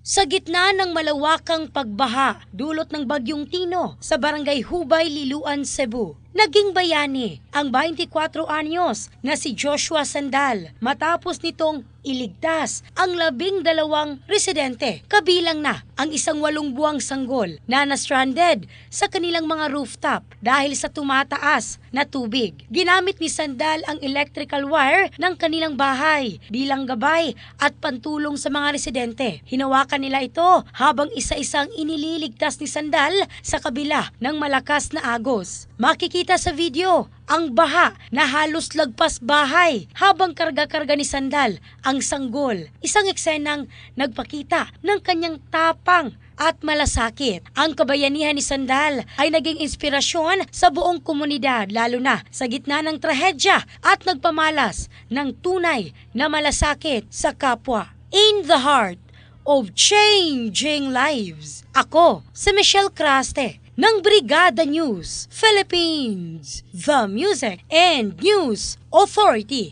Sa gitna ng malawakang pagbaha dulot ng Bagyong Tino sa Barangay Hubay, Liloan, Cebu, naging bayani ang 24 anyos na si Joshua Sandal matapos nitong iligtas ang 12 residente, kabilang na ang isang 8 buwang sanggol na na-stranded sa kanilang mga rooftop dahil sa tumataas na tubig. Ginamit ni Sandal ang electrical wire ng kanilang bahay bilang gabay at pantulong sa mga residente. Hinawakan nila ito habang isa-isang inililigtas ni Sandal sa kabila ng malakas na agos. Makikita sa video ang baha na halos lagpas bahay habang karga-karga ni Sandal ang sanggol. Isang eksenang nagpakita ng kanyang tapang at malasakit. Ang kabayanihan ni Sandal ay naging inspirasyon sa buong komunidad, lalo na sa gitna ng trahedya at nagpamalas ng tunay na malasakit sa kapwa. In the heart of changing lives. Ako, si Michelle Craste ng Brigada News Philippines, the Music and News Authority.